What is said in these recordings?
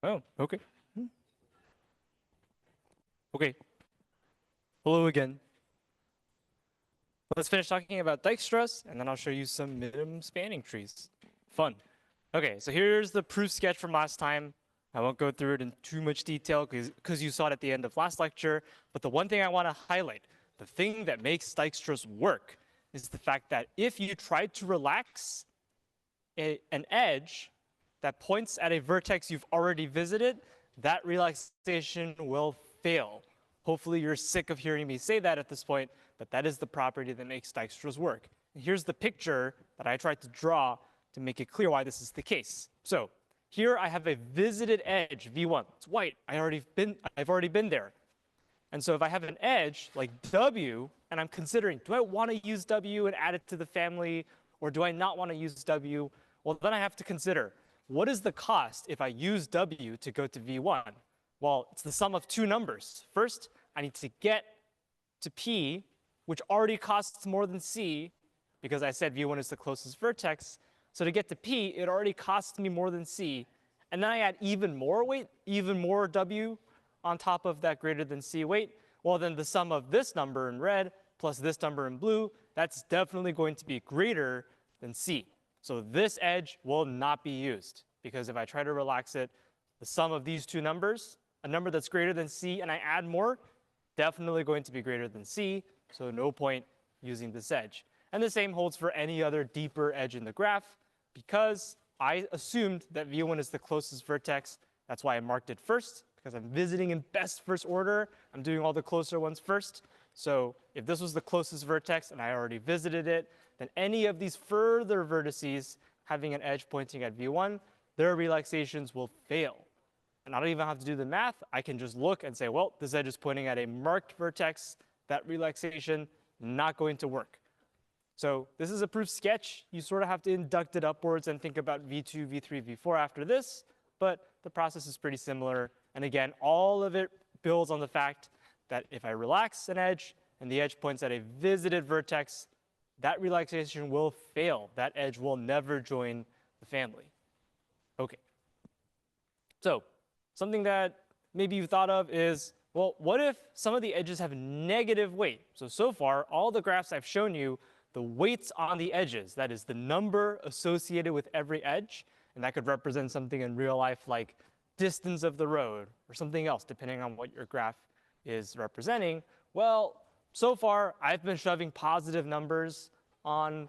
Oh, okay. Okay. Hello again. Let's finish talking about Dijkstra's, and then I'll show you some minimum spanning trees. Fun. Okay, so here's the proof sketch from last time. I won't go through it in too much detail because you saw it at the end of last lecture. But the one thing I want to highlight, the thing that makes Dijkstra's work, is the fact that if you try to relax an edge that points at a vertex you've already visited, that relaxation will fail. Hopefully you're sick of hearing me say that at this point, but that is the property that makes Dijkstra's work. And here's the picture that I tried to draw to make it clear why this is the case. So here I have a visited edge, V1. It's white. I've already been there. And so if I have an edge like W, and I'm considering, do I want to use W and add it to the family, or do I not want to use W? Well, then I have to consider, what is the cost if I use W to go to V1? Well, it's the sum of two numbers. First, I need to get to P, which already costs more than C, because I said V1 is the closest vertex. So to get to P, it already costs me more than C. And then I add even more weight, even more W on top of that greater than C weight. Well, then the sum of this number in red plus this number in blue, that's definitely going to be greater than C. So this edge will not be used, because if I try to relax it, the sum of these two numbers, a number that's greater than C and I add more, definitely going to be greater than C, so no point using this edge. And the same holds for any other deeper edge in the graph, because I assumed that V1 is the closest vertex. That's why I marked it first, because I'm visiting in best first order. I'm doing all the closer ones first. So if this was the closest vertex and I already visited it, then any of these further vertices having an edge pointing at V1, their relaxations will fail. And I don't even have to do the math. I can just look and say, well, this edge is pointing at a marked vertex. That relaxation, not going to work. So this is a proof sketch. You sort of have to induct it upwards and think about V2, V3, V4 after this. But the process is pretty similar. And again, all of it builds on the fact that if I relax an edge and the edge points at a visited vertex, that relaxation will fail. That edge will never join the family. Okay. So something that maybe you thought of is, well, what if some of the edges have negative weight? So far, all the graphs I've shown you, the weights on the edges, that is the number associated with every edge, and that could represent something in real life like distance of the road or something else, depending on what your graph is representing. Well, so far, I've been shoving positive numbers on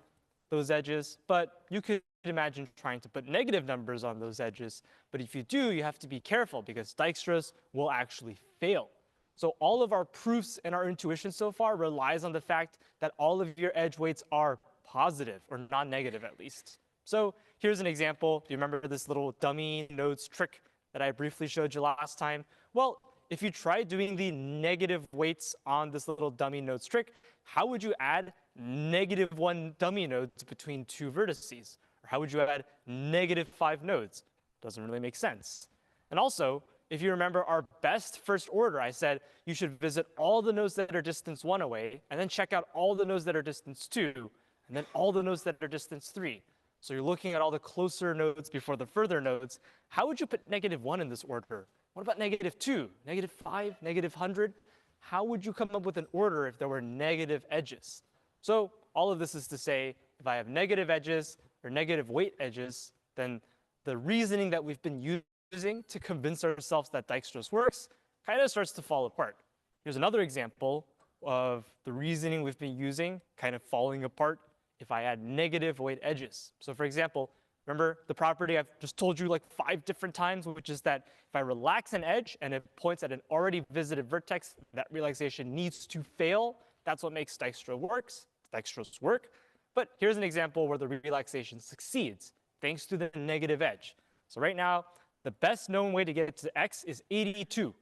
those edges, but you could imagine trying to put negative numbers on those edges. But if you do, you have to be careful, because Dijkstra's will actually fail. So all of our proofs and our intuition so far relies on the fact that all of your edge weights are positive, or non-negative at least. So here's an example. Do you remember this little dummy nodes trick that I briefly showed you last time? Well, if you try doing the negative weights on this little dummy nodes trick, how would you add -1 dummy nodes between two vertices? Or how would you add -5 nodes? Doesn't really make sense. And also, if you remember our best first order, I said you should visit all the nodes that are distance 1 away, and then check out all the nodes that are distance 2, and then all the nodes that are distance 3. So you're looking at all the closer nodes before the further nodes. How would you put -1 in this order? What about -2, -5, -100? How would you come up with an order if there were negative edges? So all of this is to say, if I have negative edges or negative weight edges, then the reasoning that we've been using to convince ourselves that Dijkstra's works kind of starts to fall apart. Here's another example of the reasoning we've been using kind of falling apart if I add negative weight edges. So for example, remember the property I've just told you like 5 different times, which is that if I relax an edge and it points at an already visited vertex, that relaxation needs to fail. That's what makes Dijkstra's work. But here's an example where the relaxation succeeds thanks to the negative edge. So right now, the best known way to get to x is 82.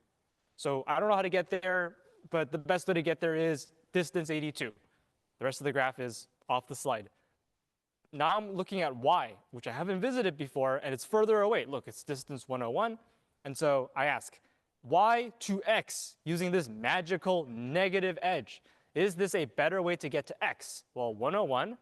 So I don't know how to get there, but the best way to get there is distance 82. The rest of the graph is off the slide. Now I'm looking at y, which I haven't visited before, and it's further away. Look, it's distance 101. And so I ask, y to x using this magical negative edge? Is this a better way to get to x? Well, 101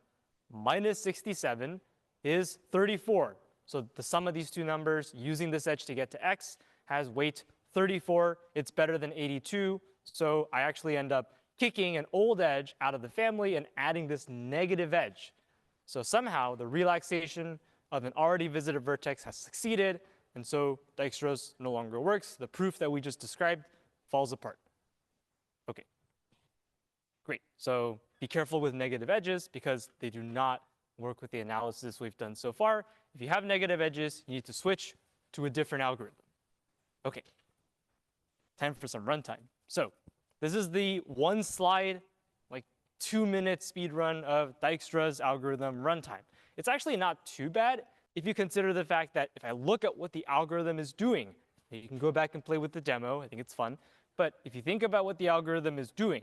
minus 67 is 34. So the sum of these two numbers using this edge to get to x has weight 34. It's better than 82. So I actually end up kicking an old edge out of the family and adding this negative edge. So somehow the relaxation of an already visited vertex has succeeded, and so Dijkstra's no longer works. The proof that we just described falls apart. Okay, great. So be careful with negative edges because they do not work with the analysis we've done so far. If you have negative edges, you need to switch to a different algorithm. Okay, time for some runtime. So this is the one slide, like 2-minute speed run of Dijkstra's algorithm runtime. It's actually not too bad if you consider the fact that if I look at what the algorithm is doing, you can go back and play with the demo. I think it's fun. But if you think about what the algorithm is doing,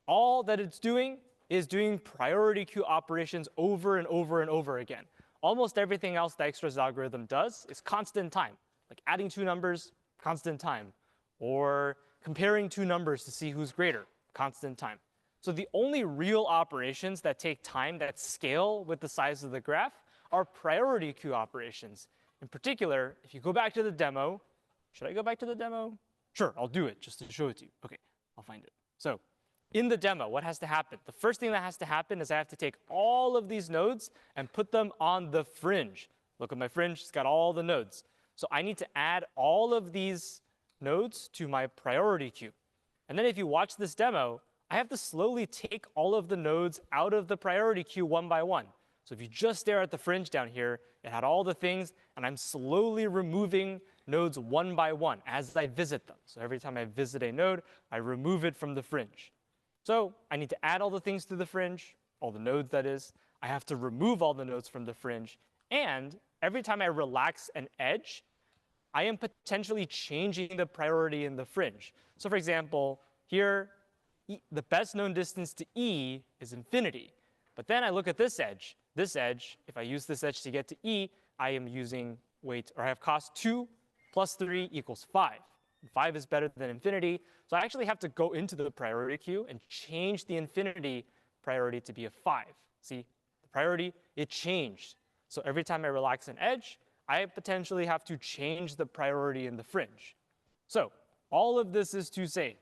all that it's doing is doing priority queue operations over and over and over again. Almost everything else Dijkstra's algorithm does is constant time, like adding two numbers, constant time, or comparing two numbers to see who's greater, constant time. So the only real operations that take time that scale with the size of the graph are priority queue operations. In particular, if you go back to the demo, should I go back to the demo? Sure, I'll do it just to show it to you. Okay, I'll find it. So in the demo, what has to happen? The first thing that has to happen is I have to take all of these nodes and put them on the fringe. Look at my fringe, it's got all the nodes. So I need to add all of these nodes to my priority queue. And then if you watch this demo, I have to slowly take all of the nodes out of the priority queue one by one. So if you just stare at the fringe down here, it had all the things, and I'm slowly removing nodes one by one as I visit them. So every time I visit a node, I remove it from the fringe. So I need to add all the things to the fringe, all the nodes that is. I have to remove all the nodes from the fringe. And every time I relax an edge, I am potentially changing the priority in the fringe. So for example, here, the best known distance to E is infinity. But then I look at this edge. This edge, if I use this edge to get to E, I am using weight, or I have cost 2 plus 3 equals 5. 5 is better than infinity. So I actually have to go into the priority queue and change the infinity priority to be a 5. See, the priority, it changed. So every time I relax an edge, I potentially have to change the priority in the fringe. So all of this is to say,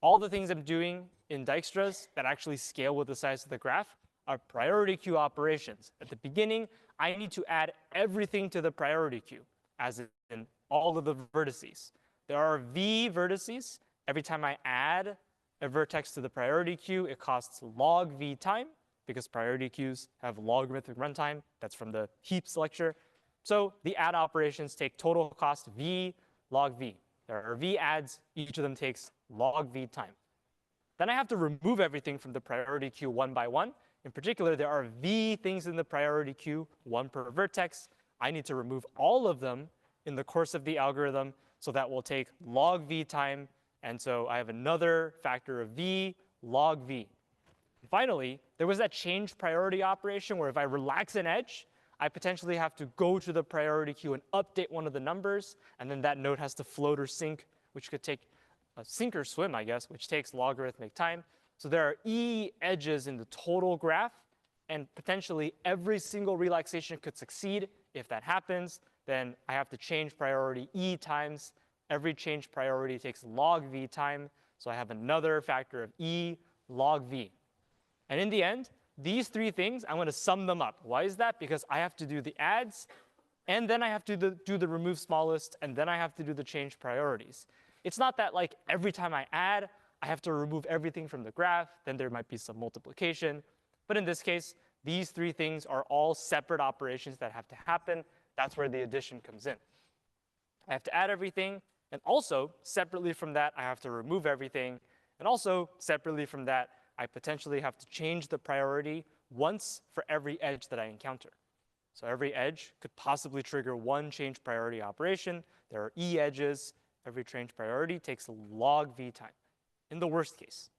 all the things I'm doing in Dijkstra's that actually scale with the size of the graph are priority queue operations. At the beginning, I need to add everything to the priority queue, as in all of the vertices. There are V vertices. Every time I add a vertex to the priority queue, it costs log V time, because priority queues have logarithmic runtime. That's from the heaps lecture. So the add operations take total cost V log V. There are V adds. Each of them takes log V time. Then I have to remove everything from the priority queue one by one. In particular, there are V things in the priority queue, one per vertex. I need to remove all of them in the course of the algorithm. So that will take log V time. And so I have another factor of V log V. Finally, there was that change priority operation where if I relax an edge, I potentially have to go to the priority queue and update one of the numbers. And then that node has to float or sink, which could take sink or swim, I guess, which takes logarithmic time. So there are E edges in the total graph. And potentially every single relaxation could succeed. If that happens, then I have to change priority E times. Every change priority takes log V time. So I have another factor of E log V. And in the end, these three things, I'm going to sum them up. Why is that? Because I have to do the adds, and then I have to do the remove smallest, and then I have to do the change priorities. It's not that like every time I add, I have to remove everything from the graph. Then there might be some multiplication. But in this case, these three things are all separate operations that have to happen. That's where the addition comes in. I have to add everything. And also, separately from that, I have to remove everything. And also, separately from that, I potentially have to change the priority once for every edge that I encounter. So every edge could possibly trigger one change priority operation. There are E edges. Every change priority takes log V time, in the worst case.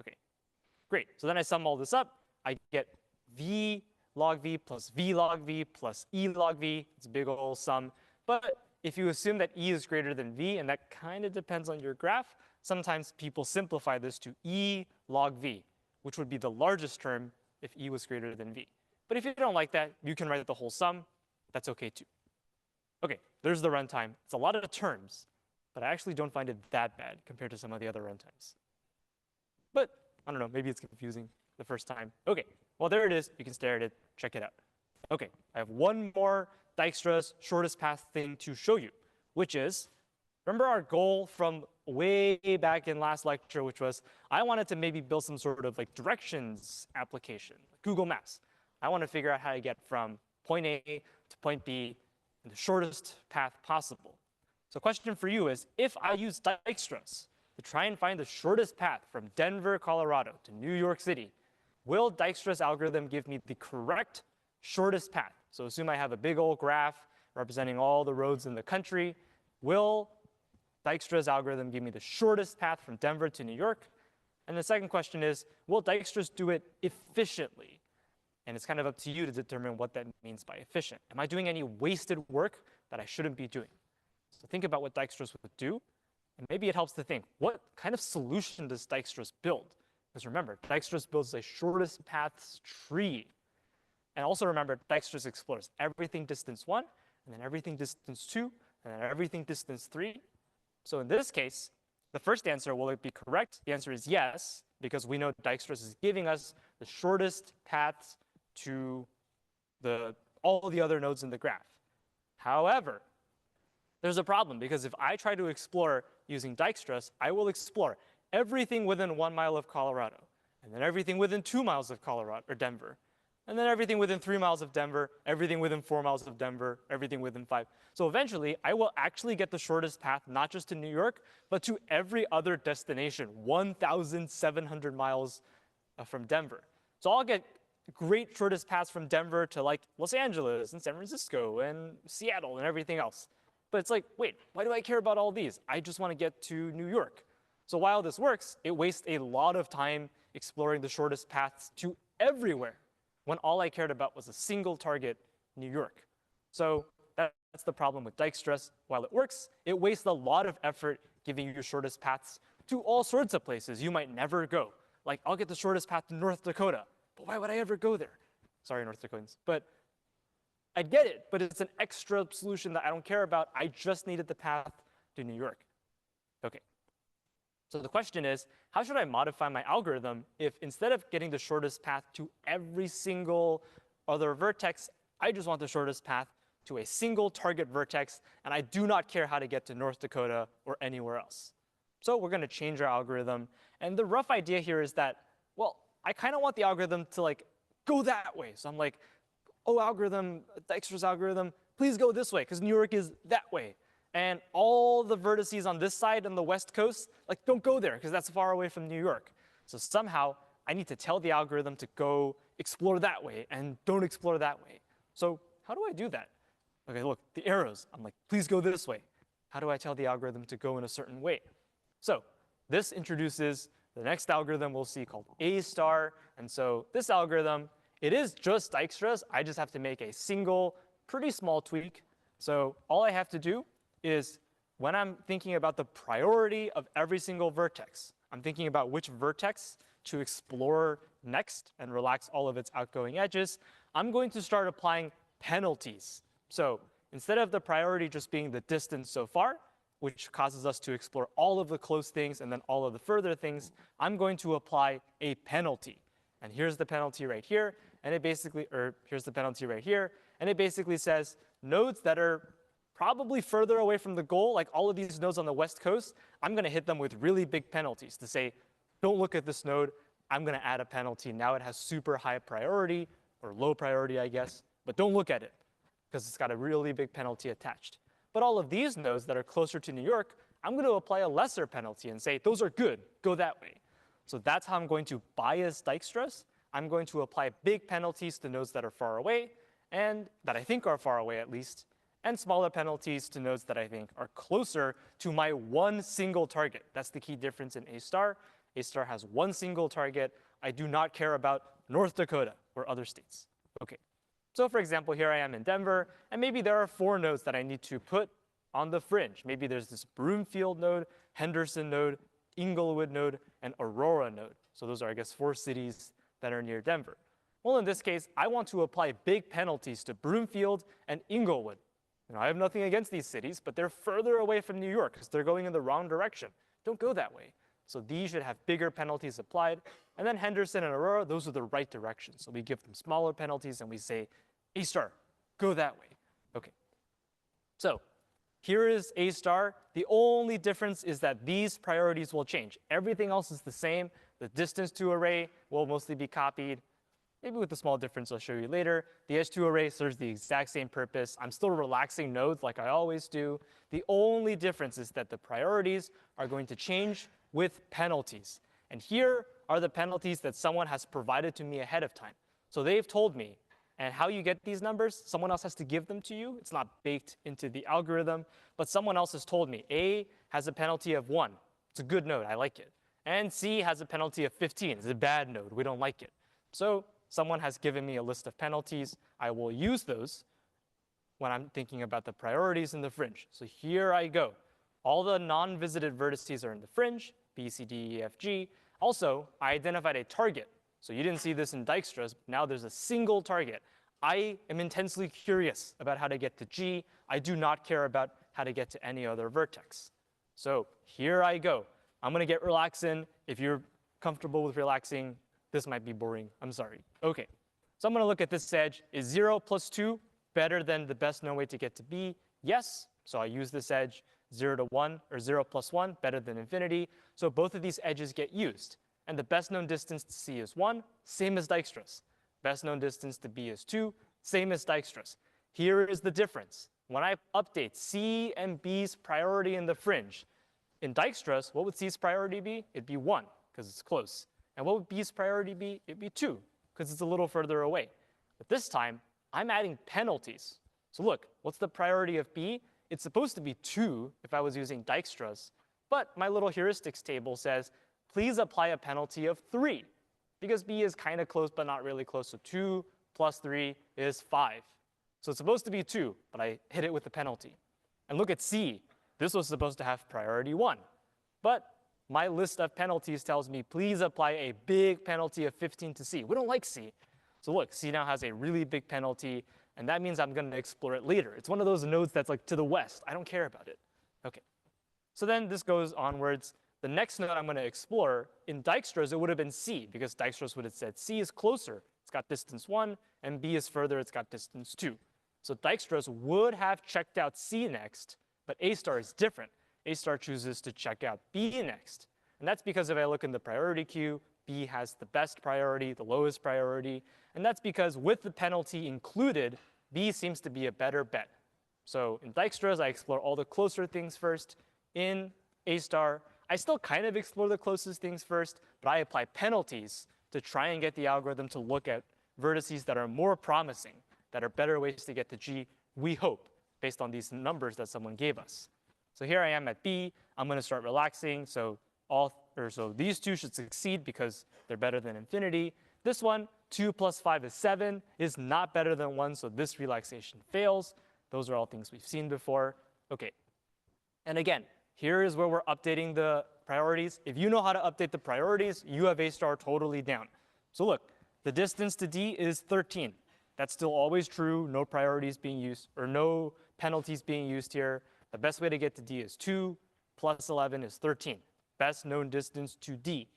OK, great. So then I sum all this up. I get V log V plus V log V plus E log V. It's a big old sum. But if you assume that E is greater than V, and that kind of depends on your graph, sometimes people simplify this to E log V, which would be the largest term if E was greater than V. But if you don't like that, you can write the whole sum. That's OK too. Okay, there's the runtime. It's a lot of terms, but I actually don't find it that bad compared to some of the other runtimes. But I don't know, maybe it's confusing the first time. Okay, well, there it is. You can stare at it, check it out. Okay, I have one more Dijkstra's shortest path thing to show you, which is, remember our goal from way back in last lecture, which was I wanted to maybe build some sort of like directions application, like Google Maps. I want to figure out how to get from point A to point B in the shortest path possible. So question for you is, if I use Dijkstra's to try and find the shortest path from Denver, Colorado to New York City, will Dijkstra's algorithm give me the correct shortest path? So assume I have a big old graph representing all the roads in the country. Will Dijkstra's algorithm give me the shortest path from Denver to New York? And the second question is, will Dijkstra's do it efficiently? And it's kind of up to you to determine what that means by efficient. Am I doing any wasted work that I shouldn't be doing? So think about what Dijkstra's would do, and maybe it helps to think, what kind of solution does Dijkstra's build? Because remember, Dijkstra's builds a shortest paths tree. And also remember, Dijkstra's explores everything distance 1, and then everything distance 2, and then everything distance 3. So in this case, the first answer, will it be correct? The answer is yes, because we know Dijkstra's is giving us the shortest paths to all the other nodes in the graph. However, there's a problem, because if I try to explore using Dijkstra's, I will explore everything within 1 mile of Colorado, and then everything within 2 miles of Colorado or Denver, and then everything within 3 miles of Denver, everything within 4 miles of Denver, everything within 5. So eventually, I will actually get the shortest path, not just to New York, but to every other destination, 1,700 miles from Denver. So I'll get great shortest paths from Denver to like Los Angeles and San Francisco and Seattle and everything else. But it's like, wait, why do I care about all these? I just want to get to New York. So while this works, it wastes a lot of time exploring the shortest paths to everywhere, when all I cared about was a single target, New York. So that's the problem with Dijkstra's. While it works, it wastes a lot of effort giving you your shortest paths to all sorts of places you might never go. Like, I'll get the shortest path to North Dakota, but why would I ever go there? Sorry, North Dakotans. But I get it, but it's an extra solution that I don't care about. I just needed the path to New York. Okay. So the question is, how should I modify my algorithm if instead of getting the shortest path to every single other vertex, I just want the shortest path to a single target vertex, and I do not care how to get to North Dakota or anywhere else? So we're going to change our algorithm. And the rough idea here is that, well, I kind of want the algorithm to like go that way. So I'm like, oh, algorithm, Dijkstra's algorithm, please go this way, because New York is that way. And all the vertices on this side on the West Coast, like, don't go there, because that's far away from New York. So somehow, I need to tell the algorithm to go explore that way and don't explore that way. So how do I do that? Okay, look, the arrows. I'm like, please go this way. How do I tell the algorithm to go in a certain way? So this introduces the next algorithm we'll see called A star. And so this algorithm, it is just Dijkstra's. I just have to make a single, pretty small tweak. So all I have to do is, when I'm thinking about the priority of every single vertex, I'm thinking about which vertex to explore next and relax all of its outgoing edges, I'm going to start applying penalties. So instead of the priority just being the distance so far, which causes us to explore all of the close things and then all of the further things, I'm going to apply a penalty. And here's the penalty right here, and it basically, or here's the penalty right here, and it basically says nodes that are probably further away from the goal, like all of these nodes on the West Coast, I'm going to hit them with really big penalties to say, don't look at this node, I'm going to add a penalty. Now it has super high priority, or low priority, I guess, but don't look at it, because it's got a really big penalty attached. But all of these nodes that are closer to New York, I'm going to apply a lesser penalty and say, those are good, go that way. So that's how I'm going to bias Dijkstra's. I'm going to apply big penalties to nodes that are far away, and that I think are far away at least, and smaller penalties to nodes that I think are closer to my one single target. That's the key difference in A star. A star has one single target. I do not care about North Dakota or other states. Okay. So for example, here I am in Denver, and maybe there are 4 nodes that I need to put on the fringe. Maybe there's this Broomfield node, Henderson node, Inglewood node, and Aurora node. So those are, I guess, 4 cities that are near Denver. Well, in this case, I want to apply big penalties to Broomfield and Inglewood. I have nothing against these cities, but they're further away from New York because they're going in the wrong direction. Don't go that way. So these should have bigger penalties applied. And then Henderson and Aurora, those are the right directions. So we give them smaller penalties and we say, A star, go that way. Okay. So here is A star. The only difference is that these priorities will change. Everything else is the same. The distance to array will mostly be copied. Maybe with a small difference I'll show you later. The S2 array serves the exact same purpose. I'm still relaxing nodes like I always do. The only difference is that the priorities are going to change with penalties. And here are the penalties that someone has provided to me ahead of time. So they've told me, and how you get these numbers, someone else has to give them to you. It's not baked into the algorithm, but someone else has told me A has a penalty of 1. It's a good node, I like it. And C has a penalty of 15. It's a bad node, we don't like it. So someone has given me a list of penalties. I will use those when I'm thinking about the priorities in the fringe. So here I go. All the non-visited vertices are in the fringe, B, C, D, E, F, G. Also, I identified a target. So you didn't see this in Dijkstra's, but now there's a single target. I am intensely curious about how to get to G. I do not care about how to get to any other vertex. So here I go. I'm going to get relaxin. If you're comfortable with relaxing, this might be boring. I'm sorry. OK. So I'm going to look at this edge. Is 0 plus 2 better than the best known way to get to B? Yes. So I use this edge. 0 to 1, or 0 plus 1, better than infinity. So both of these edges get used. And the best known distance to C is 1, same as Dijkstra's. Best known distance to B is 2, same as Dijkstra's. Here is the difference. When I update C and B's priority in the fringe, in Dijkstra's, what would C's priority be? It'd be 1, because it's close. And what would B's priority be? It'd be 2, because it's a little further away. But this time, I'm adding penalties. So look, what's the priority of B? It's supposed to be 2 if I was using Dijkstra's. But my little heuristics table says, please apply a penalty of 3, because B is kind of close but not really close. So 2 plus 3 is 5. So it's supposed to be 2, but I hit it with a penalty. And look at C. This was supposed to have priority 1. But my list of penalties tells me, please apply a big penalty of 15 to C. We don't like C. So look, C now has a really big penalty, and that means I'm going to explore it later. It's one of those nodes that's like to the west. I don't care about it. OK. So then this goes onwards. The next node I'm going to explore, in Dijkstra's, it would have been C, because Dijkstra's would have said C is closer. It's got distance 1, and B is further. It's got distance 2. So Dijkstra's would have checked out C next, but A star is different. A star chooses to check out B next. And that's because if I look in the priority queue, B has the best priority, the lowest priority. And that's because with the penalty included, B seems to be a better bet. So in Dijkstra's, I explore all the closer things first. In A star, I still kind of explore the closest things first, but I apply penalties to try and get the algorithm to look at vertices that are more promising, that are better ways to get to G, we hope, based on these numbers that someone gave us. So here I am at B. I'm going to start relaxing. So these two should succeed because they're better than infinity. This one, 2 plus 5 is 7, is not better than 1, so this relaxation fails. Those are all things we've seen before. OK. And again, here is where we're updating the priorities. If you know how to update the priorities, you have A star totally down. So look, the distance to D is 13. That's still always true. No priorities being used, or no penalties being used here. The best way to get to D is 2 plus 11 is 13. Best known distance to D.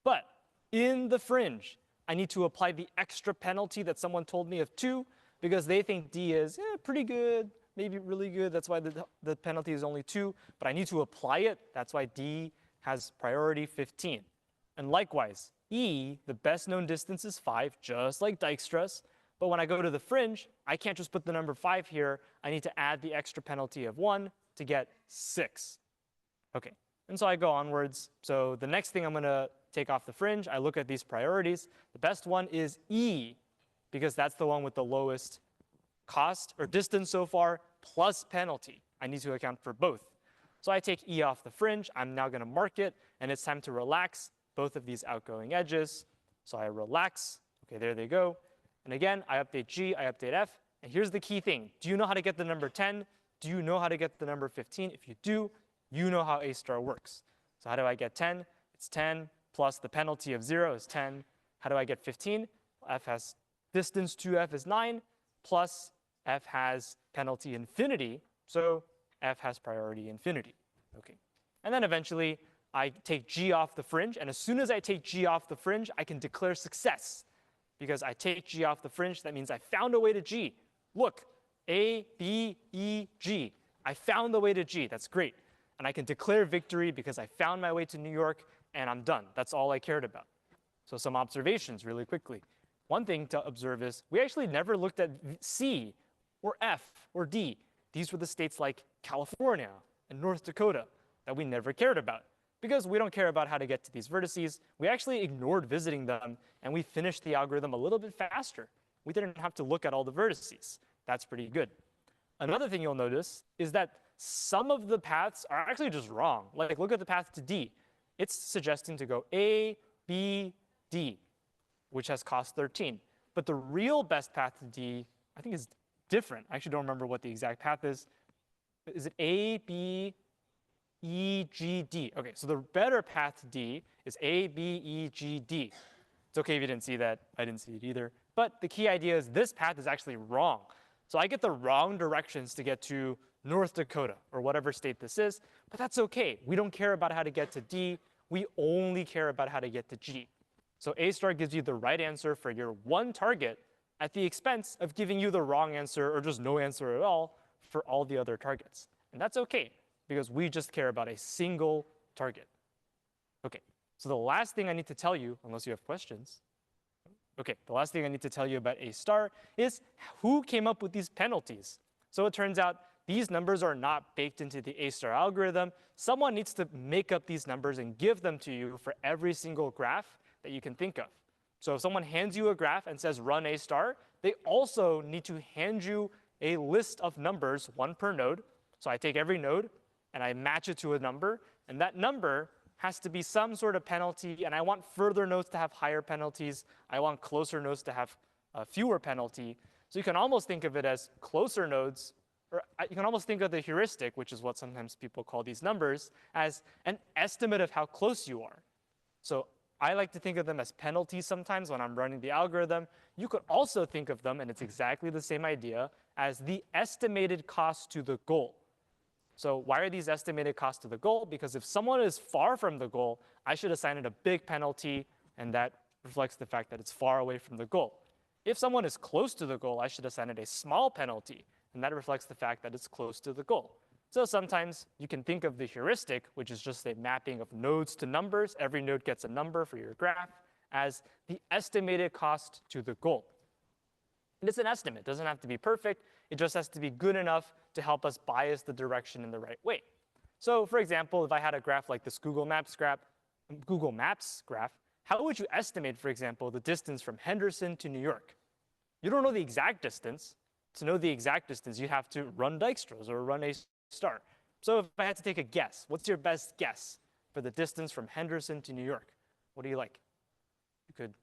But in the fringe, I need to apply the extra penalty that someone told me of 2, because they think D is pretty good, maybe really good. That's why the penalty is only 2. But I need to apply it. That's why D has priority 15. And likewise, E, the best known distance is 5, just like Dijkstra's. But when I go to the fringe, I can't just put the number 5 here. I need to add the extra penalty of 1 to get 6. OK. And so I go onwards. So the next thing I'm going to take off the fringe, I look at these priorities. The best one is E, because that's the one with the lowest cost or distance so far, plus penalty. I need to account for both. So I take E off the fringe. I'm now going to mark it. And it's time to relax both of these outgoing edges. So I relax. OK, there they go. And again, I update G, I update F. And here's the key thing. Do you know how to get the number 10? Do you know how to get the number 15? If you do, you know how A star works. So how do I get 10? It's 10 plus the penalty of 0 is 10. How do I get 15? F has distance to F is 9 plus f has penalty infinity, so f has priority infinity. Okay. And then eventually, I take g off the fringe, and as soon as I take g off the fringe, I can declare success. Because I take g off the fringe, that means I found a way to g. Look, A, B, E, G. I found the way to G. That's great. And I can declare victory because I found my way to New York, and I'm done. That's all I cared about. So some observations really quickly. One thing to observe is we actually never looked at C or F or D. These were the states like California and North Dakota that we never cared about. Because we don't care about how to get to these vertices, we actually ignored visiting them, and we finished the algorithm a little bit faster. We didn't have to look at all the vertices. That's pretty good. Another thing you'll notice is that some of the paths are actually just wrong. Like, look at the path to D. It's suggesting to go A, B, D, which has cost 13. But the real best path to D, I think, is different. I actually don't remember what the exact path is. Is it A, B, E, G, D? Okay, so the better path to D is A, B, E, G, D. It's okay if you didn't see that. I didn't see it either. But the key idea is this path is actually wrong. So I get the wrong directions to get to North Dakota, or whatever state this is. But that's okay. We don't care about how to get to D. We only care about how to get to G. So A star gives you the right answer for your one target at the expense of giving you the wrong answer, or just no answer at all, for all the other targets. And that's okay, because we just care about a single target. Okay, so the last thing I need to tell you, unless you have questions, okay, the last thing I need to tell you about A star is who came up with these penalties. So it turns out these numbers are not baked into the A star algorithm. Someone needs to make up these numbers and give them to you for every single graph that you can think of. So if someone hands you a graph and says run A star, they also need to hand you a list of numbers, one per node. So I take every node and I match it to a number, and that number has to be some sort of penalty, and I want further nodes to have higher penalties. I want closer nodes to have fewer penalty. So you can almost think of it as closer nodes, or you can almost think of the heuristic, which is what sometimes people call these numbers, as an estimate of how close you are. So I like to think of them as penalties sometimes when I'm running the algorithm. You could also think of them, and it's exactly the same idea, as the estimated cost to the goal. So why are these estimated costs to the goal? Because if someone is far from the goal, I should assign it a big penalty, and that reflects the fact that it's far away from the goal. If someone is close to the goal, I should assign it a small penalty, and that reflects the fact that it's close to the goal. So sometimes you can think of the heuristic, which is just a mapping of nodes to numbers. Every node gets a number for your graph, as the estimated cost to the goal. And it's an estimate. It doesn't have to be perfect. It just has to be good enough to help us bias the direction in the right way. So for example, if I had a graph like this Google Maps graph, how would you estimate, for example, the distance from Henderson to New York? You don't know the exact distance. To know the exact distance, you'd have to run Dijkstra's or run A star. So if I had to take a guess, what's your best guess for the distance from Henderson to New York? What do you like? You could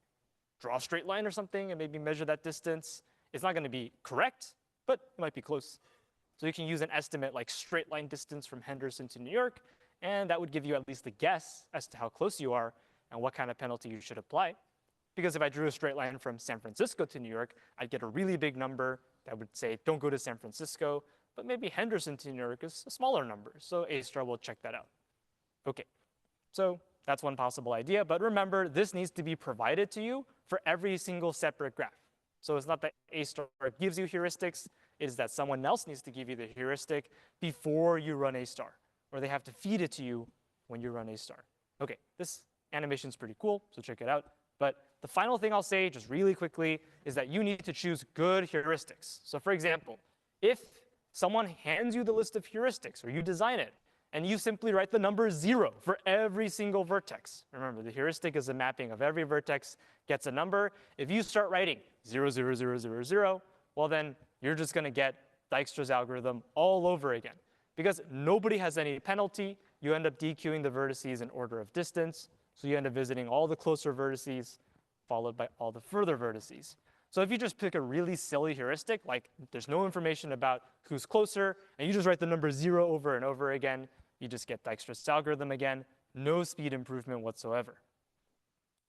draw a straight line or something and maybe measure that distance. It's not going to be correct, but it might be close. So you can use an estimate like straight line distance from Henderson to New York, and that would give you at least a guess as to how close you are and what kind of penalty you should apply. Because if I drew a straight line from San Francisco to New York, I'd get a really big number that would say, don't go to San Francisco, but maybe Henderson to New York is a smaller number, so A star will check that out. Okay, so that's one possible idea, but remember, this needs to be provided to you for every single separate graph. So it's not that A star gives you heuristics, it is that someone else needs to give you the heuristic before you run A star, or they have to feed it to you when you run A star. Okay, this animation is pretty cool, so check it out. But the final thing I'll say, just really quickly, is that you need to choose good heuristics. So for example, if someone hands you the list of heuristics, or you design it, and you simply write the number 0 for every single vertex. Remember, the heuristic is a mapping of every vertex gets a number. If you start writing 0, 0, 0, 0, 0, well then you're just going to get Dijkstra's algorithm all over again. Because nobody has any penalty, you end up dequeuing the vertices in order of distance. So you end up visiting all the closer vertices, followed by all the further vertices. So if you just pick a really silly heuristic, like there's no information about who's closer, and you just write the number 0 over and over again, you just get Dijkstra's algorithm again, no speed improvement whatsoever.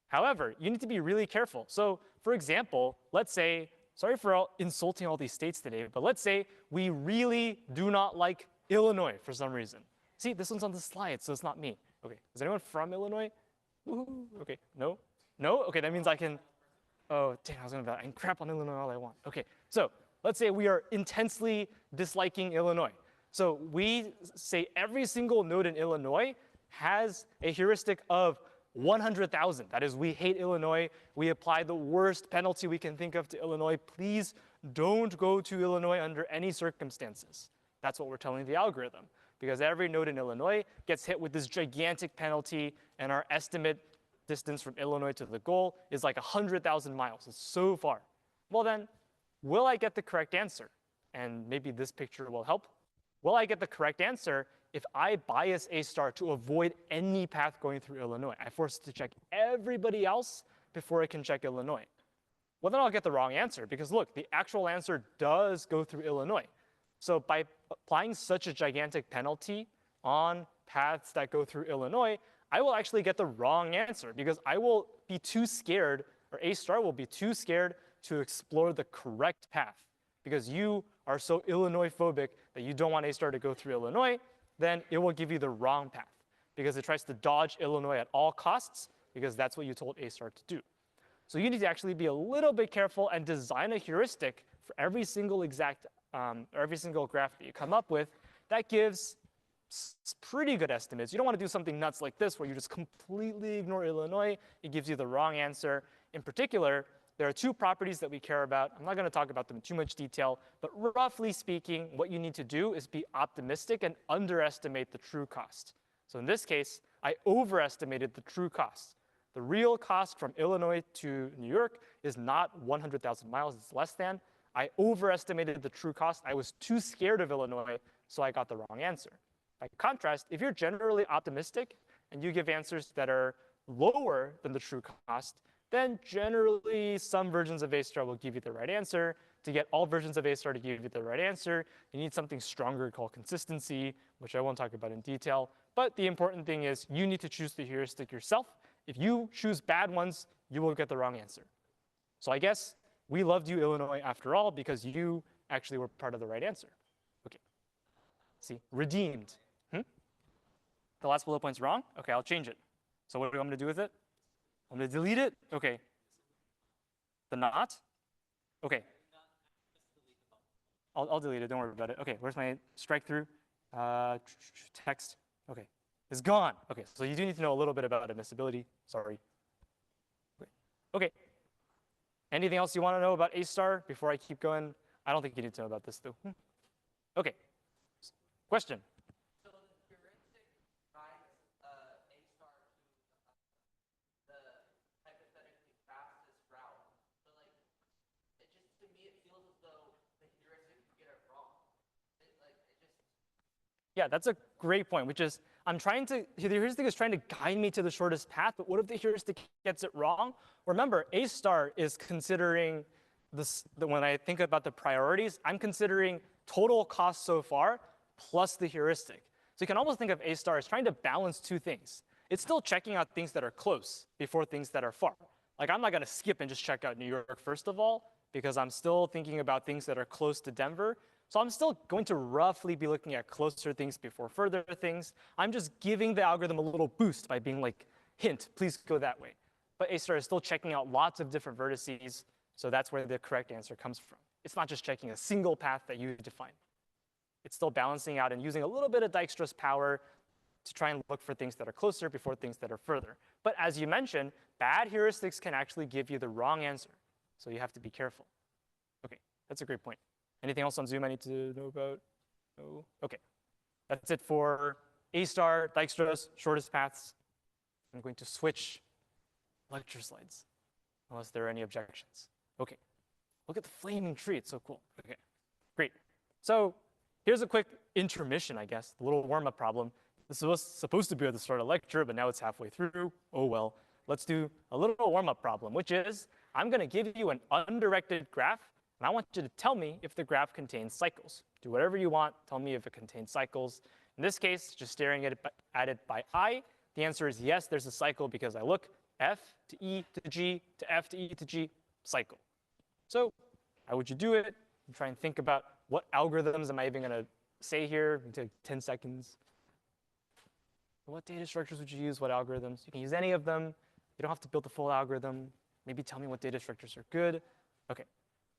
However, you need to be really careful. So for example, let's say sorry for insulting all these states today, but let's say we really do not like Illinois for some reason. See, this one's on the slide, so it's not me. Okay, is anyone from Illinois? Woohoo. Okay, no? No? Okay, that means I can, oh, damn, I can crap on Illinois all I want. Okay, so let's say we are intensely disliking Illinois. So we say every single node in Illinois has a heuristic of 100,000. That is, we hate Illinois. We apply the worst penalty we can think of to Illinois. Please don't go to Illinois under any circumstances. That's what we're telling the algorithm, because every node in Illinois gets hit with this gigantic penalty, and our estimate distance from Illinois to the goal is like 100,000 miles. It's so far. Well then, will I get the correct answer? And maybe this picture will help. Will I get the correct answer if I bias A star to avoid any path going through Illinois? I force it to check everybody else before it can check Illinois. Well, then I'll get the wrong answer, because look, the actual answer does go through Illinois. So by applying such a gigantic penalty on paths that go through Illinois, I will actually get the wrong answer, because I will be too scared, or A star will be too scared to explore the correct path. Because you are so Illinois phobic that you don't want A star to go through Illinois, then it will give you the wrong path, because it tries to dodge Illinois at all costs, because that's what you told A star to do. So you need to actually be a little bit careful and design a heuristic for every single every single graph that you come up with that gives pretty good estimates. You don't want to do something nuts like this where you just completely ignore Illinois. It gives you the wrong answer. In particular, there are two properties that we care about. I'm not going to talk about them in too much detail, but roughly speaking, what you need to do is be optimistic and underestimate the true cost. So in this case, I overestimated the true cost. The real cost from Illinois to New York is not 100,000 miles, it's less than. I overestimated the true cost. I was too scared of Illinois, so I got the wrong answer. By contrast, if you're generally optimistic and you give answers that are lower than the true cost, then generally some versions of A star will give you the right answer. To get all versions of A star to give you the right answer, you need something stronger called consistency, which I won't talk about in detail. But the important thing is you need to choose the heuristic yourself. If you choose bad ones, you will get the wrong answer. So I guess we loved you, Illinois, after all, because you actually were part of the right answer. Okay. See, redeemed. The last bullet point's wrong? Okay, I'll change it. So what do I want to do with it? I'm going to delete it? Okay. The not? Okay. I'll delete it. Don't worry about it. Okay, where's my strike through? Text. Okay. It's gone. Okay, so you do need to know a little bit about admissibility. Sorry. Okay. Anything else you want to know about A star before I keep going? I don't think you need to know about this, though. Okay. Question? So the heuristic guides A star to the hypothetically fastest route. So like, it just, to me, it feels as though the heuristic could get it wrong. Yeah, that's a great point, which is the heuristic is trying to guide me to the shortest path, but what if the heuristic gets it wrong? Remember, A star is considering this, when I think about the priorities, I'm considering total cost so far plus the heuristic. So you can almost think of A star as trying to balance two things. It's still checking out things that are close before things that are far. Like I'm not going to skip and just check out New York first of all, because I'm still thinking about things that are close to Denver. So I'm still going to roughly be looking at closer things before further things. I'm just giving the algorithm a little boost by being like, hint, please go that way. But A star is still checking out lots of different vertices, so that's where the correct answer comes from. It's not just checking a single path that you define. It's still balancing out and using a little bit of Dijkstra's power to try and look for things that are closer before things that are further. But as you mentioned, bad heuristics can actually give you the wrong answer, so you have to be careful. Okay, that's a great point. Anything else on Zoom I need to know about? No? Okay. That's it for A star, Dijkstra's, shortest paths. I'm going to switch lecture slides, unless there are any objections. Okay. Look at the flaming tree. It's so cool. Okay. Great. So here's a quick intermission, I guess, the little warm-up problem. This was supposed to be at the start of the lecture, but now it's halfway through. Oh, well. Let's do a little warm-up problem, which is I'm going to give you an undirected graph, and I want you to tell me if the graph contains cycles. Do whatever you want. Tell me if it contains cycles. In this case, just staring at it by eye, the answer is yes, there's a cycle because I look F to E to G to F to E to G, cycle. So How would you do it? And try and think about what algorithms am I even going to say here. It'll take 10 seconds. What data structures would you use? What algorithms? You can use any of them. You don't have to build the full algorithm. Maybe tell me what data structures are good. OK,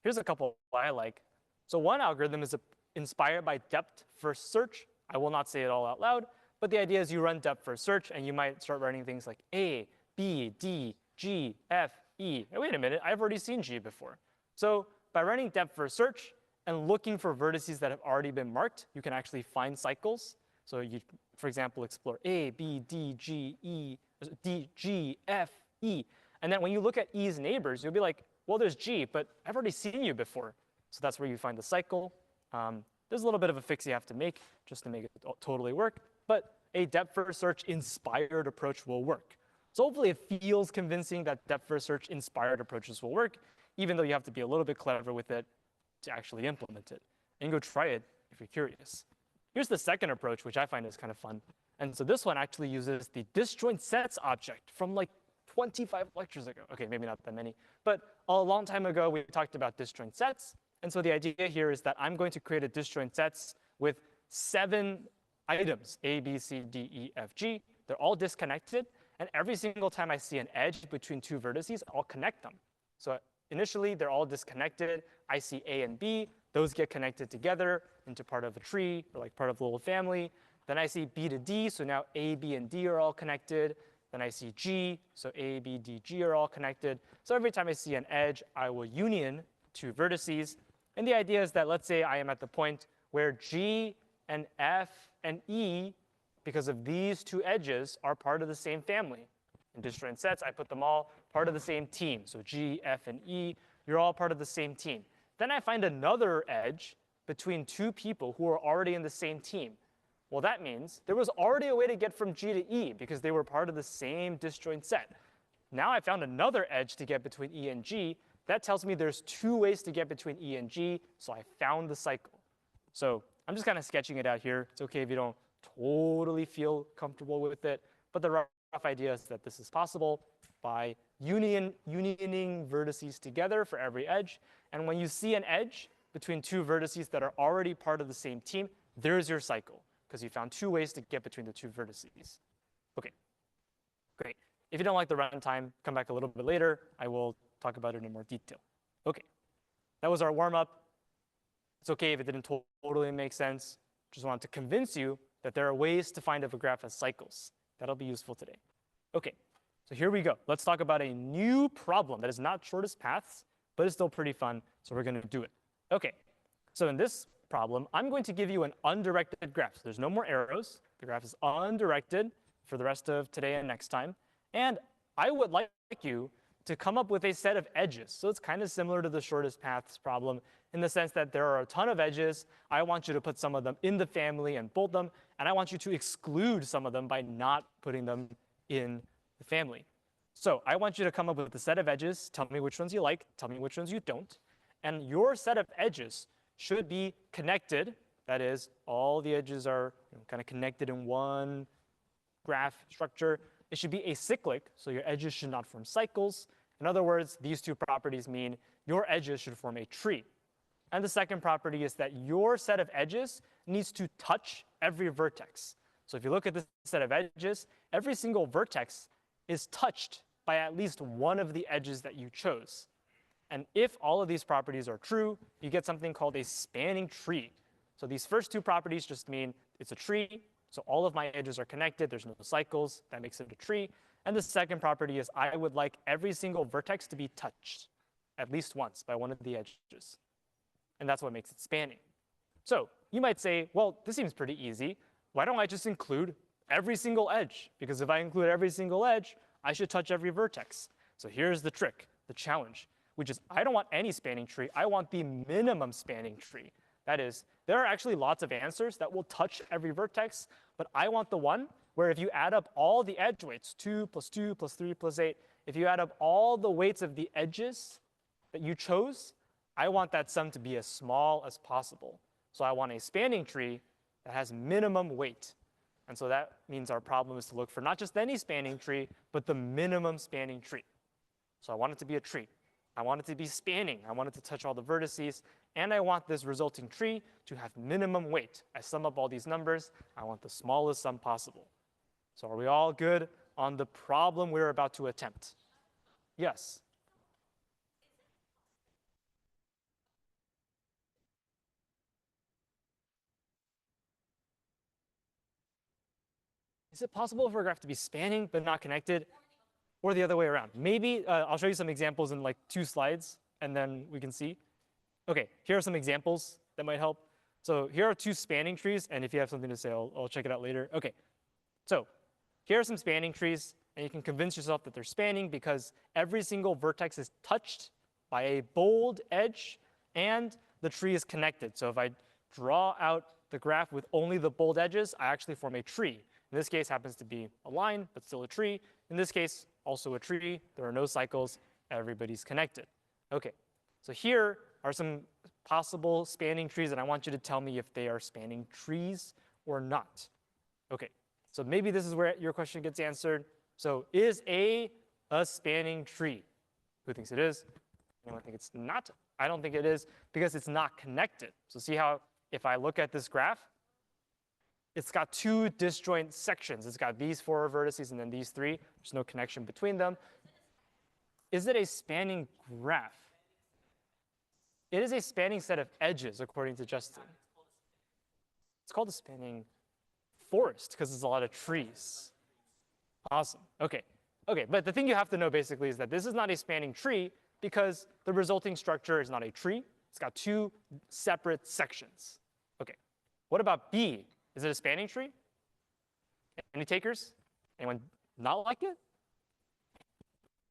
here's a couple I like. So one algorithm is inspired by depth first search. I will not say it all out loud, but the idea is you run depth first search, and you might start running things like A, B, D, G, F, E. Hey, wait a minute, I've already seen G before. So by running depth first search and looking for vertices that have already been marked, you can actually find cycles. So you, for example, explore A, B, D, G, F, E. And then when you look at E's neighbors, you'll be like, well, there's G, but I've already seen you before. So that's where you find the cycle. There's a little bit of a fix you have to make just to make it totally work. But a depth first search inspired approach will work. So hopefully it feels convincing that depth first search inspired approaches will work, even though you have to be a little bit clever with it to actually implement it. And go try it if you're curious. Here's the second approach, which I find is kind of fun. And so this one actually uses the disjoint sets object from like 25 lectures ago. OK, maybe not that many. But a long time ago, we talked about disjoint sets. And so the idea here is that I'm going to create a disjoint sets with 7 items, A, B, C, D, E, F, G. They're all disconnected. And every single time I see an edge between 2 vertices, I'll connect them. So initially, they're all disconnected. I see A and B. Those get connected together into part of a tree, or like part of a little family. Then I see B to D. So now A, B, and D are all connected. Then I see G. So A, B, D, G are all connected. So every time I see an edge, I will union 2 vertices. And the idea is that let's say I am at the point where G and F and E, because of these 2 edges, are part of the same family. In disjoint sets, I put them all part of the same team. So G, F, and E, you're all part of the same team. Then I find another edge between 2 people who are already in the same team. Well, that means there was already a way to get from G to E because they were part of the same disjoint set. Now I found another edge to get between E and G. That tells me there's 2 ways to get between E and G, so I found the cycle. So I'm just kind of sketching it out here. It's OK if you don't totally feel comfortable with it. But the rough idea is that this is possible by unioning vertices together for every edge. And when you see an edge between 2 vertices that are already part of the same team, there's your cycle, because you found 2 ways to get between the 2 vertices. OK, great. If you don't like the runtime, come back a little bit later. I will talk about it in more detail. OK, that was our warm-up. It's OK if it didn't totally make sense. Just wanted to convince you that there are ways to find if a graph has cycles. That'll be useful today. OK, so here we go. Let's talk about a new problem that is not shortest paths, but is still pretty fun. So we're going to do it. OK, so in this problem, I'm going to give you an undirected graph. So there's no more arrows. The graph is undirected for the rest of today and next time. And I would like you to come up with a set of edges. So it's kind of similar to the shortest paths problem in the sense that there are a ton of edges. I want you to put some of them in the family and bold them. And I want you to exclude some of them by not putting them in the family. So I want you to come up with a set of edges. Tell me which ones you like. Tell me which ones you don't. And your set of edges should be connected. That is, all the edges are kind of connected in one graph structure. It should be acyclic, so your edges should not form cycles. In other words, these 2 properties mean your edges should form a tree. And the second property is that your set of edges needs to touch every vertex. So if you look at this set of edges, every single vertex is touched by at least one of the edges that you chose. And if all of these properties are true, you get something called a spanning tree. So these first 2 properties just mean it's a tree. So all of my edges are connected. There's no cycles. That makes it a tree. And the second property is I would like every single vertex to be touched at least once by one of the edges. And that's what makes it spanning. So you might say, well, this seems pretty easy. Why don't I just include every single edge? Because if I include every single edge, I should touch every vertex. So here's the trick, the challenge, which is I don't want any spanning tree. I want the minimum spanning tree. That is, there are actually lots of answers that will touch every vertex, but I want the one where if you add up all the edge weights, 2 plus 2 plus 3 plus 8, if you add up all the weights of the edges that you chose, I want that sum to be as small as possible. So I want a spanning tree that has minimum weight. And so that means our problem is to look for not just any spanning tree, but the minimum spanning tree. So I want it to be a tree. I want it to be spanning. I want it to touch all the vertices. And I want this resulting tree to have minimum weight. I sum up all these numbers. I want the smallest sum possible. So are we all good on the problem we're about to attempt? Yes. Is it possible for a graph to be spanning but not connected? Or the other way around? Maybe I'll show you some examples in like 2 slides, and then we can see. OK, here are some examples that might help. So here are 2 spanning trees, and if you have something to say, I'll check it out later. OK, so here are some spanning trees, and you can convince yourself that they're spanning because every single vertex is touched by a bold edge, and the tree is connected. So if I draw out the graph with only the bold edges, I actually form a tree. In this case, happens to be a line, but still a tree. In this case, also a tree. There are no cycles. Everybody's connected. OK, so here are some possible spanning trees, and I want you to tell me if they are spanning trees or not. OK, so maybe this is where your question gets answered. So is A a spanning tree? Who thinks it is? Anyone think it's not? I don't think it is because it's not connected. So see how if I look at this graph, it's got 2 disjoint sections. It's got these 4 vertices and then these 3. There's no connection between them. Is it a spanning graph? It is a spanning set of edges, according to Justin. It's called a spanning forest because there's a lot of trees. Awesome. OK. OK, but the thing you have to know basically is that this is not a spanning tree because the resulting structure is not a tree. It's got 2 separate sections. OK. What about B? Is it a spanning tree? Any takers? Anyone not like it?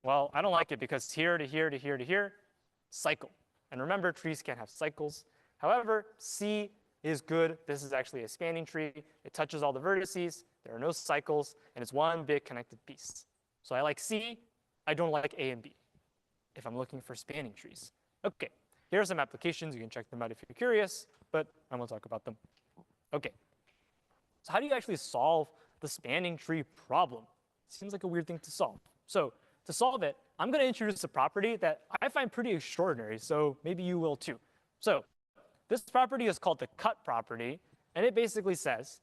Well, I don't like it because here to here to here to here, cycle. And remember, trees can't have cycles. However, C is good. This is actually a spanning tree. It touches all the vertices. There are no cycles. And it's one big connected piece. So I like C. I don't like A and B if I'm looking for spanning trees. OK, here are some applications. You can check them out if you're curious, but I won't talk about them. OK. So how do you actually solve the spanning tree problem? Seems like a weird thing to solve. So to solve it, I'm going to introduce a property that I find pretty extraordinary, so maybe you will too. So this property is called the cut property, and it basically says,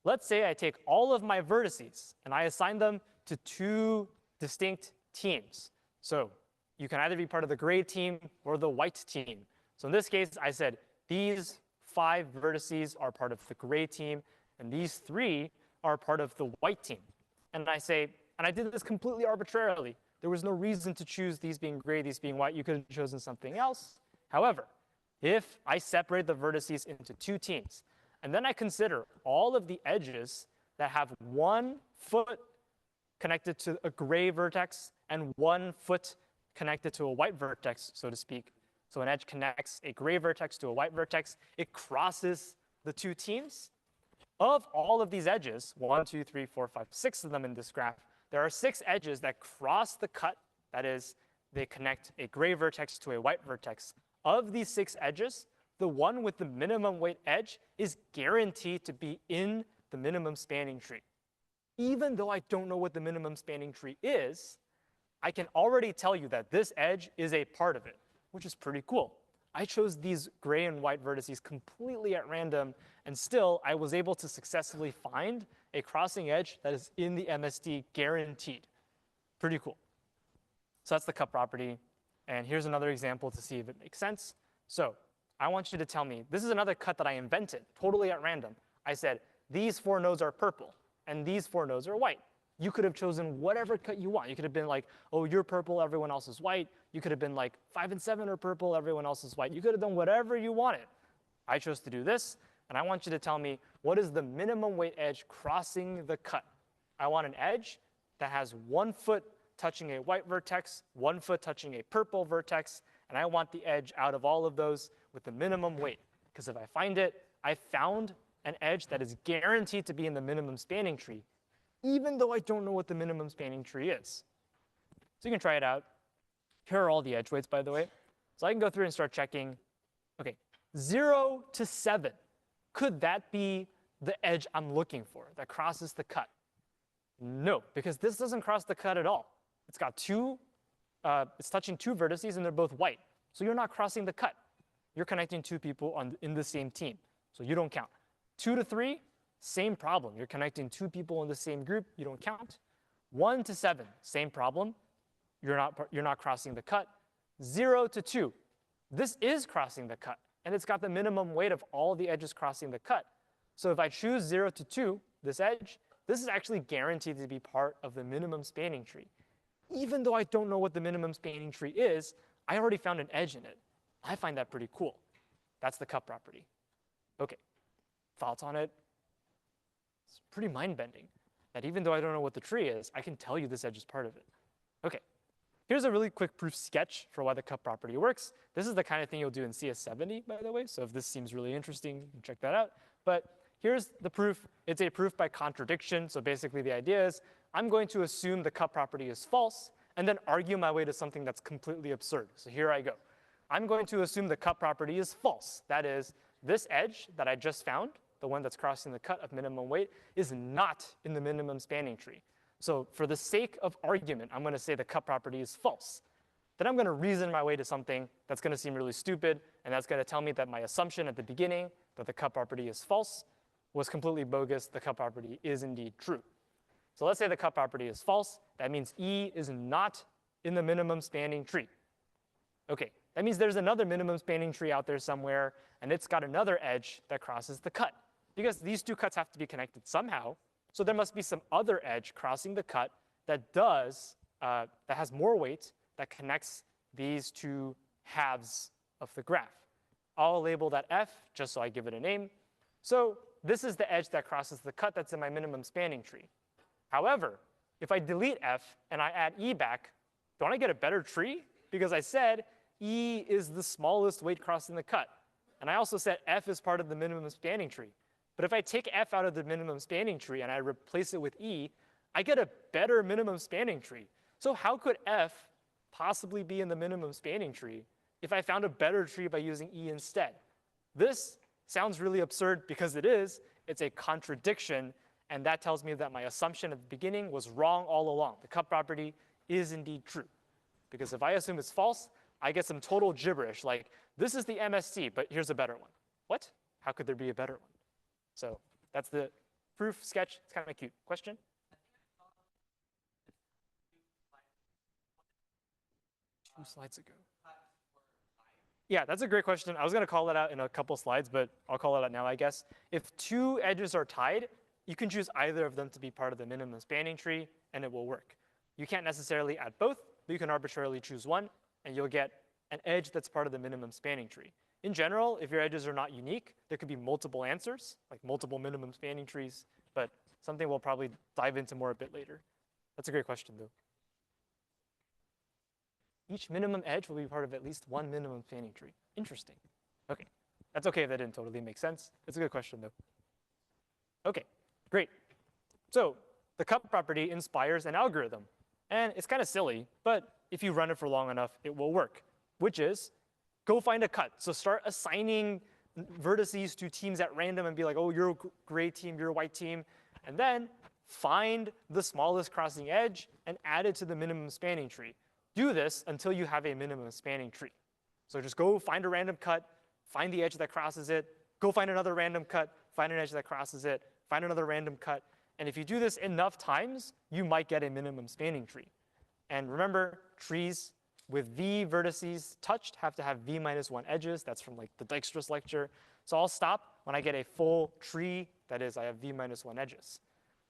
let's say I take all of my vertices and I assign them to 2 distinct teams. So you can either be part of the gray team or the white team. So in this case, I said these 5 vertices are part of the gray team, and these 3 are part of the white team. And I say, and I did this completely arbitrarily. There was no reason to choose these being gray, these being white. You could have chosen something else. However, if I separate the vertices into 2 teams, and then I consider all of the edges that have 1 foot connected to a gray vertex and 1 foot connected to a white vertex, so to speak. So an edge connects a gray vertex to a white vertex. It crosses the 2 teams. Of all of these edges, 1, 2, 3, 4, 5, 6 of them in this graph, there are 6 edges that cross the cut. That is, they connect a gray vertex to a white vertex. Of these 6 edges, the one with the minimum weight edge is guaranteed to be in the minimum spanning tree. Even though I don't know what the minimum spanning tree is, I can already tell you that this edge is a part of it, which is pretty cool. I chose these gray and white vertices completely at random, and still I was able to successfully find a crossing edge that is in the MSD guaranteed. Pretty cool. So that's the cut property. And here's another example to see if it makes sense. So I want you to tell me, this is another cut that I invented, totally at random. I said, these 4 nodes are purple, and these 4 nodes are white. You could have chosen whatever cut you want. You could have been like, oh, you're purple, everyone else is white. You could have been like, 5 and 7 are purple, everyone else is white. You could have done whatever you wanted. I chose to do this, and I want you to tell me, what is the minimum weight edge crossing the cut? I want an edge that has 1 foot touching a white vertex, 1 foot touching a purple vertex, and I want the edge out of all of those with the minimum weight. Because if I find it, I found an edge that is guaranteed to be in the minimum spanning tree, even though I don't know what the minimum spanning tree is. So you can try it out. Here are all the edge weights, by the way. So I can go through and start checking. OK, 0 to 7. Could that be the edge I'm looking for that crosses the cut? No, because this doesn't cross the cut at all. It's got 2 it's touching two vertices and they're both white. So you're not crossing the cut. You're connecting two people in the same team. So you don't count. 2 to 3, same problem. You're connecting two people in the same group. You don't count. 1 to 7, same problem. You're not crossing the cut. 0 to 2, this is crossing the cut. And it's got the minimum weight of all the edges crossing the cut. So if I choose 0 to 2, this edge, this is actually guaranteed to be part of the minimum spanning tree. Even though I don't know what the minimum spanning tree is, I already found an edge in it. I find that pretty cool. That's the cut property. OK, thoughts on it? It's pretty mind-bending that even though I don't know what the tree is, I can tell you this edge is part of it. OK, here's a really quick proof sketch for why the cut property works. This is the kind of thing you'll do in CS70, by the way. So if this seems really interesting, you can check that out. But here's the proof. It's a proof by contradiction. So basically the idea is I'm going to assume the cut property is false and then argue my way to something that's completely absurd. So here I go. I'm going to assume the cut property is false. That is, this edge that I just found, the one that's crossing the cut of minimum weight, is not in the minimum spanning tree. So for the sake of argument, I'm going to say the cut property is false. Then I'm going to reason my way to something that's going to seem really stupid, and that's going to tell me that my assumption at the beginning that the cut property is false was completely bogus. The cut property is indeed true. So let's say the cut property is false. That means E is not in the minimum spanning tree. OK, that means there's another minimum spanning tree out there somewhere, and it's got another edge that crosses the cut. Because these two cuts have to be connected somehow, so there must be some other edge crossing the cut that has more weight that connects these two halves of the graph. I'll label that F just so I give it a name. So this is the edge that crosses the cut that's in my minimum spanning tree. However, if I delete F and I add E back, don't I get a better tree? Because I said E is the smallest weight crossing the cut. And I also said F is part of the minimum spanning tree. But if I take F out of the minimum spanning tree and I replace it with E, I get a better minimum spanning tree. So how could F possibly be in the minimum spanning tree if I found a better tree by using E instead? This sounds really absurd because it is. It's a contradiction. And that tells me that my assumption at the beginning was wrong all along. The cut property is indeed true. Because if I assume it's false, I get some total gibberish like, this is the MST, but here's a better one. What? How could there be a better one? So that's the proof sketch. It's kind of cute. Question? 2 slides ago. Yeah, that's a great question. I was going to call that out in a couple slides, but I'll call it out now, I guess. If two edges are tied, you can choose either of them to be part of the minimum spanning tree, and it will work. You can't necessarily add both, but you can arbitrarily choose one, and you'll get an edge that's part of the minimum spanning tree. In general, if your edges are not unique, there could be multiple answers, like multiple minimum spanning trees, but something we'll probably dive into more a bit later. That's a great question, though. Each minimum edge will be part of at least one minimum spanning tree. Interesting. OK, that's OK if that didn't totally make sense. It's a good question, though. OK, great. So the cut property inspires an algorithm. And it's kind of silly, but if you run it for long enough, it will work, which is go find a cut. So start assigning vertices to teams at random and be like, oh, you're a gray team, you're a white team. And then find the smallest crossing edge and add it to the minimum spanning tree. Do this until you have a minimum spanning tree. So just go find a random cut, find the edge that crosses it, go find another random cut, find an edge that crosses it, find another random cut. And if you do this enough times, you might get a minimum spanning tree. And remember, trees with V vertices touched have to have V minus 1 edges. That's from like the Dijkstra's lecture. So I'll stop when I get a full tree. That is, I have V minus 1 edges.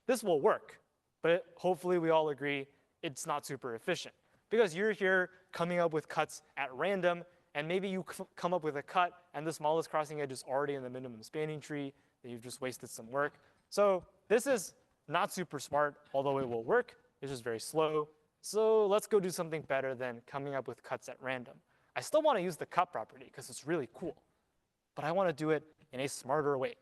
This will work, but hopefully we all agree it's not super efficient. Because you're here coming up with cuts at random, and maybe you come up with a cut, and the smallest crossing edge is already in the minimum spanning tree, and you've just wasted some work. So this is not super smart, although it will work. It's just very slow. So let's go do something better than coming up with cuts at random. I still want to use the cut property because it's really cool. But I want to do it in a smarter way.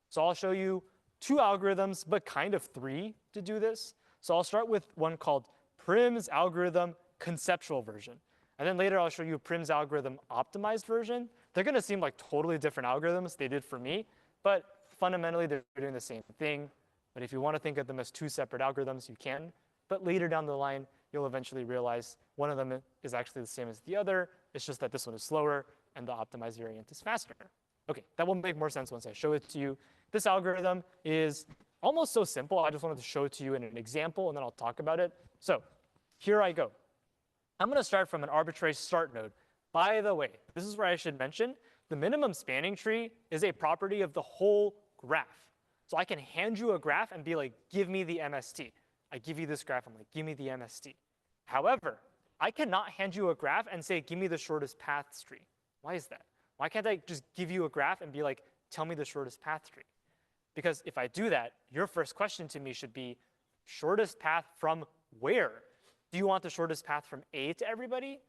So I'll show you 2 algorithms, but kind of 3 to do this. So I'll start with one called Prim's algorithm conceptual version. And then later I'll show you Prim's algorithm optimized version. They're going to seem like totally different algorithms. They did for me. But fundamentally, they're doing the same thing. But if you want to think of them as 2 separate algorithms, you can. But later down the line, you'll eventually realize One of them is actually the same as the other. It's just that this one is slower and the optimized variant is faster. Okay, that will make more sense once I show it to you. This algorithm is almost so simple. I just wanted to show it to you in an example, and then I'll talk about it. So here I go. I'm going to start from an arbitrary start node. By the way, this is where I should mention the minimum spanning tree is a property of the whole graph. So I can hand you a graph and be like, give me the MST. I give you this graph, I'm like, give me the MST. However, I cannot hand you a graph and say, give me the shortest path tree. Why is that? Why can't I just give you a graph and be like, tell me the shortest path tree? Because if I do that, your first question to me should be, shortest path from where? Do you want the shortest path from A to everybody?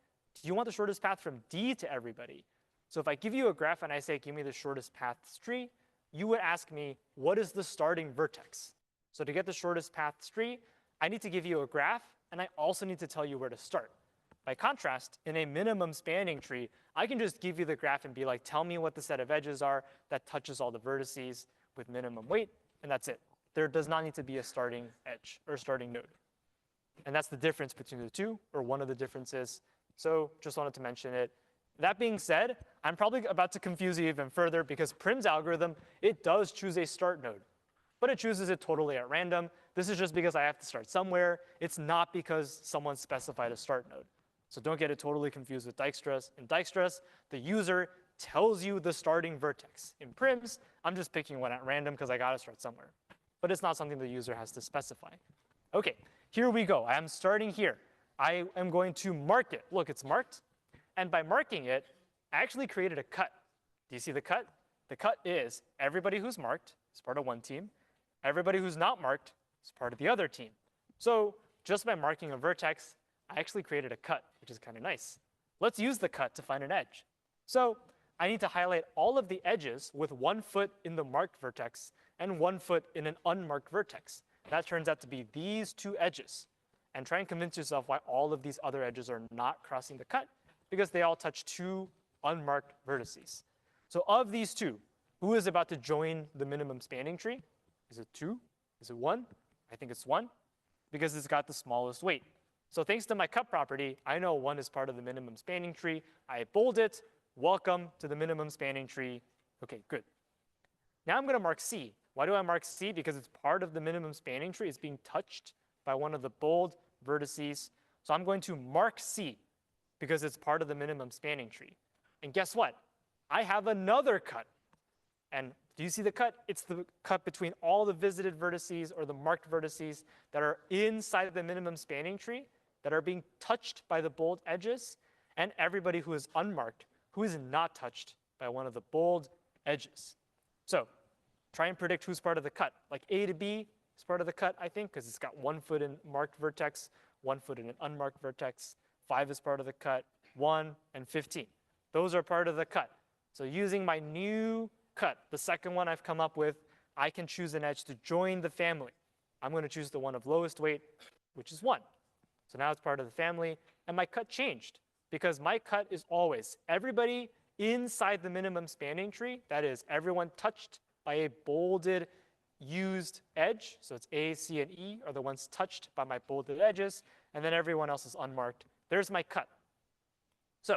Do you want the shortest path from D to everybody? So if I give you a graph and I say, give me the shortest path tree, you would ask me, what is the starting vertex? So to get the shortest path tree, I need to give you a graph, and I also need to tell you where to start. By contrast, in a minimum spanning tree, I can just give you the graph and be like, tell me what the set of edges are that touches all the vertices with minimum weight, and that's it. There does not need to be a starting edge or starting node. And that's the difference between the two, or one of the differences. So just wanted to mention it. That being said, I'm probably about to confuse you even further because Prim's algorithm, it does choose a start node, but it chooses it totally at random. This is just because I have to start somewhere. It's not because someone specified a start node. So don't get it totally confused with Dijkstra's. In Dijkstra's, the user tells you the starting vertex. In Prim's, I'm just picking one at random because I got to start somewhere. But it's not something the user has to specify. OK, here we go. I am starting here. I am going to mark it. Look, it's marked. And by marking it, I actually created a cut. Do you see the cut? The cut is everybody who's marked is part of one team. Everybody who's not marked is part of the other team. So just by marking a vertex, I actually created a cut, which is kind of nice. Let's use the cut to find an edge. So I need to highlight all of the edges with 1 foot in the marked vertex and 1 foot in an unmarked vertex. That turns out to be these two edges. And try and convince yourself why all of these other edges are not crossing the cut, because they all touch two unmarked vertices. So of these two, who is about to join the minimum spanning tree? Is it 2? Is it 1? I think it's 1, because it's got the smallest weight. So thanks to my cut property, I know 1 is part of the minimum spanning tree. I bold it. Welcome to the minimum spanning tree. OK, good. Now I'm going to mark C. Why do I mark C? Because it's part of the minimum spanning tree. It's being touched by one of the bold vertices. So I'm going to mark C because it's part of the minimum spanning tree. And guess what? I have another cut. And do you see the cut? It's the cut between all the visited vertices or the marked vertices that are inside the minimum spanning tree that are being touched by the bold edges, and everybody who is unmarked, who is not touched by one of the bold edges. So try and predict who's part of the cut. Like A to B is part of the cut, I think, because it's got 1 foot in marked vertex, 1 foot in an unmarked vertex. 5 is part of the cut, 1 and 15. Those are part of the cut. So using my new cut, the second one I've come up with, I can choose an edge to join the family. I'm going to choose the one of lowest weight, which is 1. So now it's part of the family. And my cut changed because my cut is always everybody inside the minimum spanning tree, that is, everyone touched by a bolded used edge. So it's A, C, and E are the ones touched by my bolded edges. And then everyone else is unmarked. There's my cut. So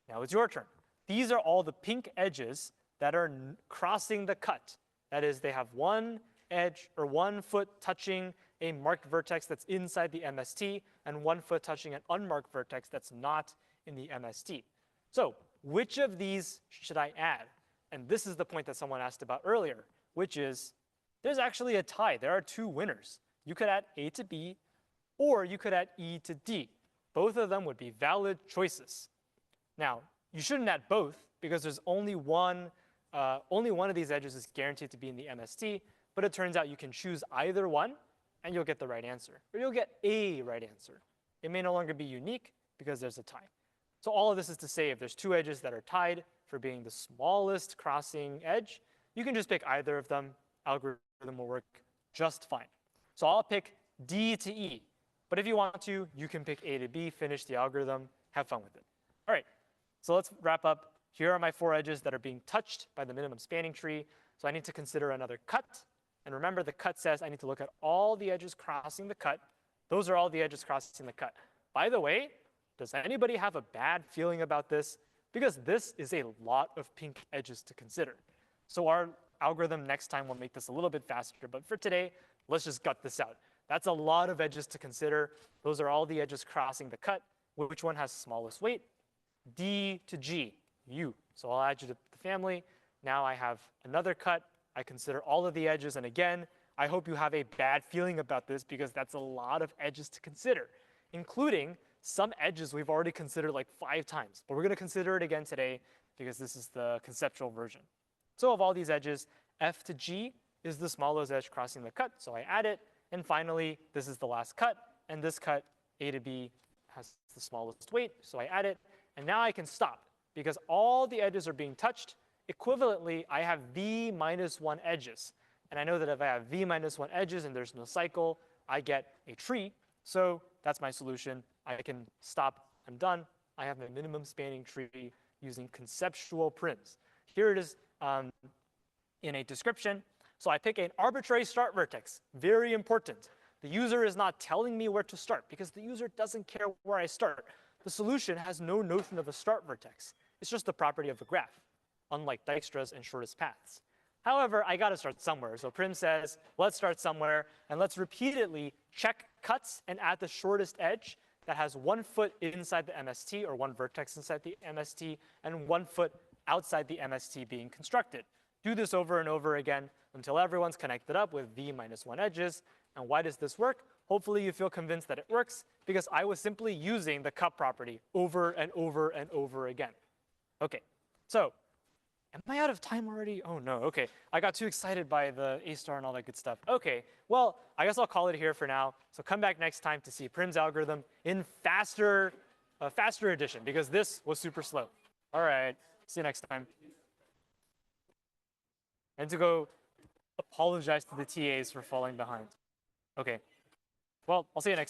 now it's your turn. These are all the pink edges that are crossing the cut. That is, they have 1 edge or 1 foot touching a marked vertex that's inside the MST and 1 foot touching an unmarked vertex that's not in the MST. So which of these should I add? And this is the point that someone asked about earlier, which is there's actually a tie. There are 2 winners. You could add A to B, or you could add E to D. Both of them would be valid choices. Now, you shouldn't add both because there's only one of these edges is guaranteed to be in the MST, but it turns out you can choose either one and you'll get the right answer, or you'll get a right answer. It may no longer be unique because there's a tie. So all of this is to say if there's 2 edges that are tied for being the smallest crossing edge, you can just pick either of them. Algorithm will work just fine. So I'll pick D to E. But if you want to, you can pick A to B, finish the algorithm, have fun with it. All right, so let's wrap up. Here are my 4 edges that are being touched by the minimum spanning tree. So I need to consider another cut. And remember, the cut says I need to look at all the edges crossing the cut. Those are all the edges crossing the cut. By the way, Does anybody have a bad feeling about this? Because this is a lot of pink edges to consider. So our algorithm next time will make this a little bit faster, but for today, let's just gut this out. That's a lot of edges to consider. Those are all the edges crossing the cut. Which one has smallest weight? D to G, U. So I'll add you to the family. Now I have another cut. I consider all of the edges, and again, I hope you have a bad feeling about this because that's a lot of edges to consider, including some edges we've already considered like 5 times. But we're going to consider it again today because this is the conceptual version. So of all these edges, F to G is the smallest edge crossing the cut, so I add it. And finally, this is the last cut, and this cut, A to B, has the smallest weight, so I add it. And now I can stop because all the edges are being touched. Equivalently, I have V minus 1 edges. And I know that if I have V minus 1 edges and there's no cycle, I get a tree. So that's my solution. I can stop. I'm done. I have my minimum spanning tree using conceptual prims. Here it is in a description. So I pick an arbitrary start vertex. Very important. The user is not telling me where to start because the user doesn't care where I start. The solution has no notion of a start vertex. It's just the property of a graph, unlike Dijkstra's and shortest paths. However, I got to start somewhere. So prim says, let's start somewhere, and let's repeatedly check cuts and add the shortest edge that has 1 foot inside the MST, or 1 vertex inside the MST, and 1 foot outside the MST being constructed. Do this over and over again until everyone's connected up with V minus 1 edges. And why does this work? Hopefully you feel convinced that it works because I was simply using the cut property over and over and over again. Okay, so am I out of time already? Oh no, okay. I got too excited by the A star and all that good stuff. Okay, well, I guess I'll call it here for now. So come back next time to see Prim's algorithm in faster edition because this was super slow. All right, see you next time. And to go apologize to the TAs for falling behind. Okay, well, I'll see you next time.